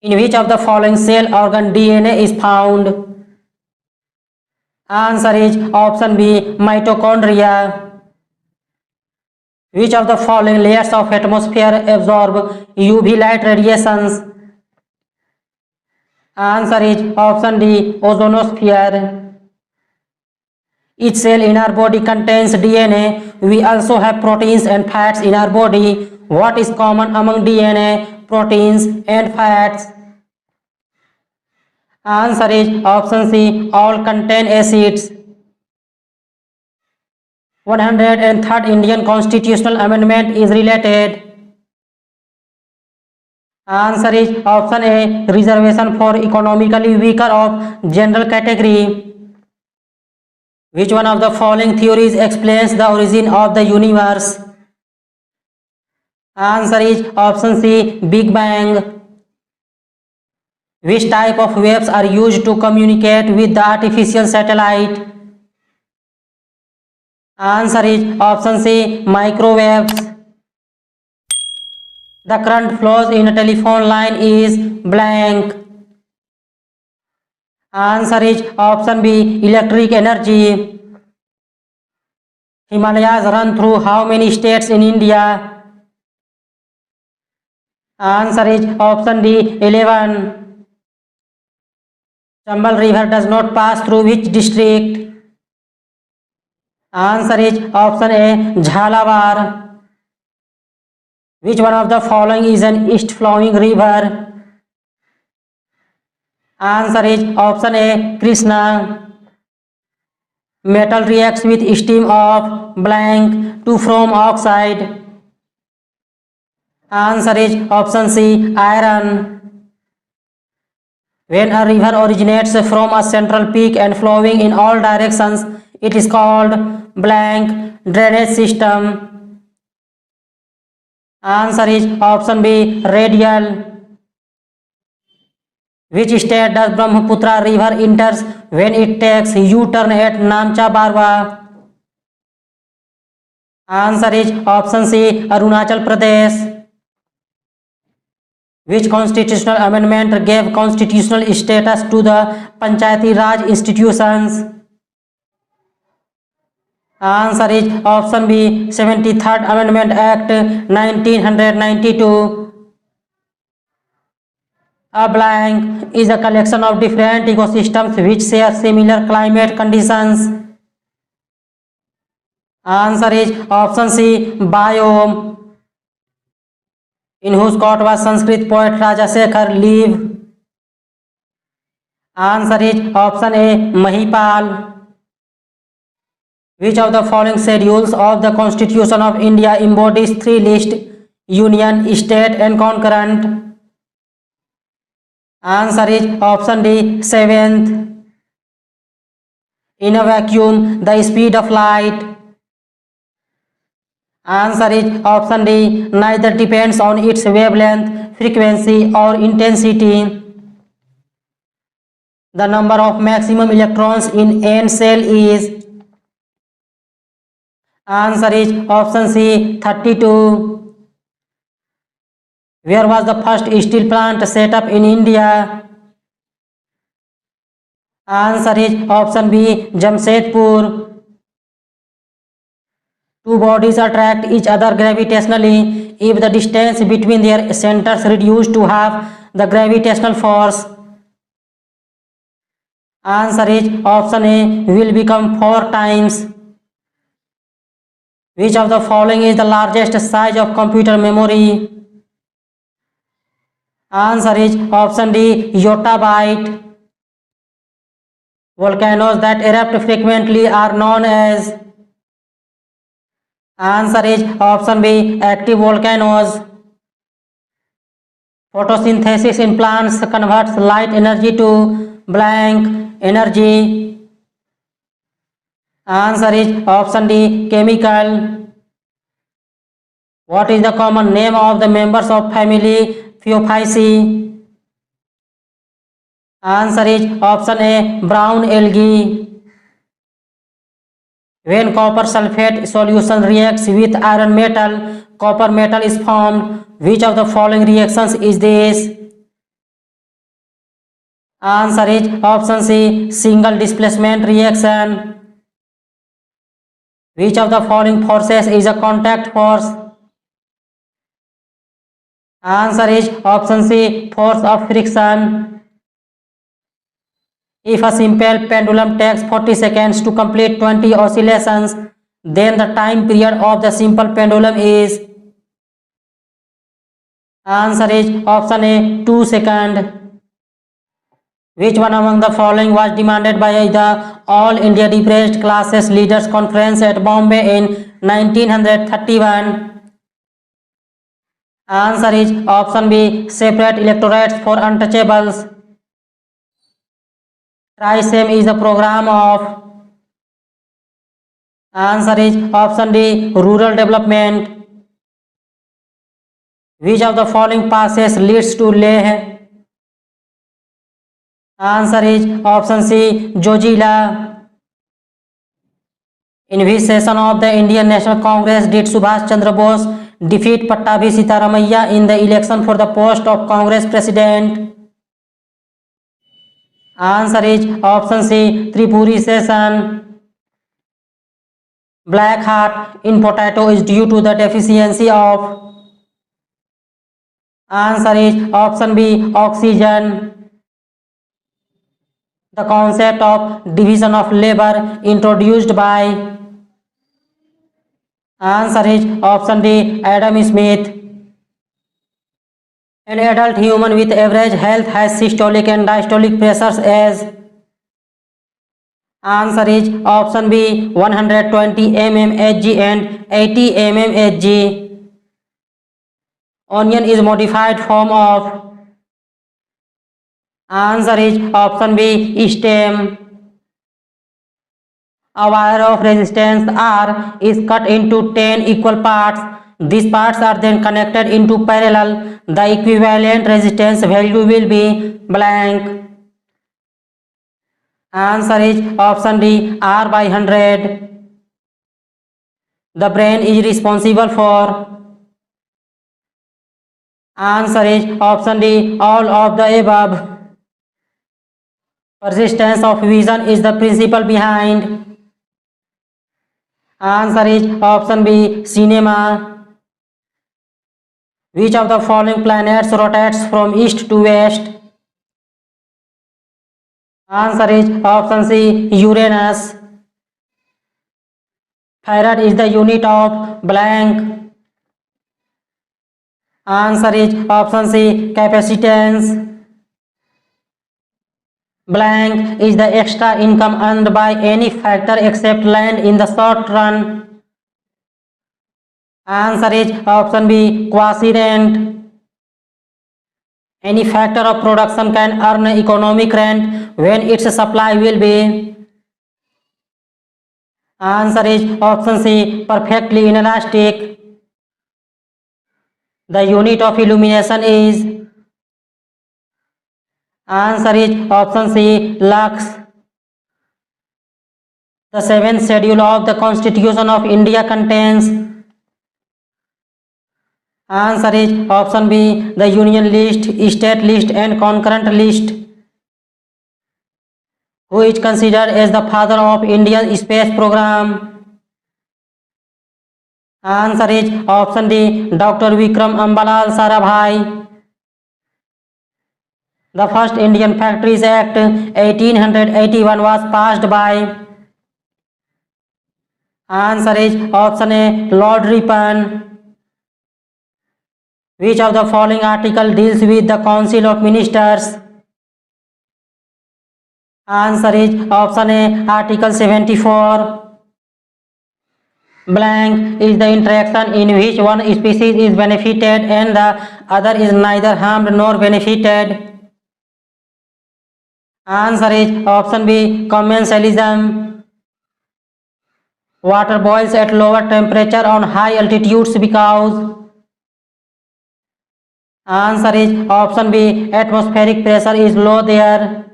In which of the following cell organ DNA is found? Answer is option B, mitochondria. Which of the following layers of atmosphere absorb UV light radiations? Answer is option D, ozonosphere. Each cell in our body contains DNA. We also have proteins and fats in our body. What is common among DNA, proteins and fats? Answer is option C, all contain acids. 103rd Indian Constitutional Amendment is related. Answer is option A, reservation for economically weaker of general category. Which one of the following theories explains the origin of the universe? Answer is option C, Big Bang. Which type of waves are used to communicate with the artificial satellite? Answer is option C, microwaves. The current flows in a telephone line is blank. Answer is option B, electric energy. Himalayas run through how many states in India? Answer is option D, 11. Chambal River does not pass through which district? Answer is option A, Jhalawar. Which one of the following is an east-flowing river? Answer is option A, Krishna. Metal reacts with steam of blank to form oxide. Answer is option C, iron. When a river originates from a central peak and flowing in all directions, it is called blank drainage system. Answer is option B, radial. Which state does Brahmaputra river enters when it takes U-turn at Namcha Barwa? Answer is option C, Arunachal Pradesh. Which constitutional amendment gave constitutional status to the Panchayati Raj institutions? Answer is option B, 73rd Amendment Act 1992. A blank is a collection of different ecosystems which share similar climate conditions. Answer is option C, biome. In whose court was Sanskrit poet Raja Shekhar live? Answer is option A, Mahipal. Which of the following schedules of the Constitution of India embodies three lists: union, state and concurrent? Answer is option D, 7th. In a vacuum, the speed of light. Answer is option D, neither depends on its wavelength, frequency or intensity. The number of maximum electrons in n cell is? Answer is option C, 32. Where was the first steel plant set up in India? Answer is option B, Jamshedpur. Two bodies attract each other gravitationally if the distance between their centers reduced to half the gravitational force. Answer is option A, will become 4 times. Which of the following is the largest size of computer memory? Answer is option D, yottabyte. Volcanoes that erupt frequently are known as? Answer is option B, active volcanoes. Photosynthesis in plants converts light energy to blank energy. Answer is option D, chemical. What is the common name of the members of family Phaeophyceae? Answer is option A, brown algae. When copper sulfate solution reacts with iron metal, copper metal is formed. Which of the following reactions is this? Answer is option C, single displacement reaction. Which of the following forces is a contact force? Answer is option C, force of friction. If a simple pendulum takes 40 seconds to complete 20 oscillations, then the time period of the simple pendulum is. Answer is option A, 2 seconds. Which one among the following was demanded by the All India Depressed Classes Leaders Conference at Bombay in 1931? Answer is option B, separate electorates for untouchables. TRISEM is the program of. Answer is option D, rural development. Which of the following passes leads to Leh? Answer is option C, Zojila. In which session of the Indian National Congress did Subhash Chandra Bose defeat Pattabhi Sitaramaiah in the election for the post of Congress President? Answer is option C, Tripuri session. Black heart in potato is due to the deficiency of. Answer is option B, oxygen. The concept of division of labor introduced by. Answer is option D, Adam Smith. An adult human with average health has systolic and diastolic pressures as. Answer is option B, 120 mmHg and 80 mmHg. Onion is modified form of. Answer is option B, stem. A wire of resistance R is cut into 10 equal parts. These parts are then connected into parallel. The equivalent resistance value will be blank. Answer is option D, R by 100. The brain is responsible for. Answer is option D, all of the above. Persistence of vision is the principle behind. Answer is option B, cinema. Which of the following planets rotates from east to west? Answer is option C, Uranus. Farad is the unit of blank. Answer is option C, capacitance. Blank is the extra income earned by any factor except land in the short run. Answer is option B, quasi-rent. Any factor of production can earn economic rent when its supply will be. Answer is option C, perfectly inelastic. The unit of illumination is. Answer is option C, lux. The 7th schedule of the Constitution of India contains. Answer is option B, the union list, state list and concurrent list. Who is considered as the father of Indian space program? Answer is option D, Dr. Vikram Ambalal Sarabhai. The first Indian Factories Act 1881 was passed by. Answer is option A, Lord Ripon. Which of the following article deals with the Council of Ministers? Answer is option A, Article 74. Blank is the interaction in which one species is benefited and the other is neither harmed nor benefited. Answer is option B, commensalism. Water boils at lower temperature on high altitudes because. Answer is option B, atmospheric pressure is low there.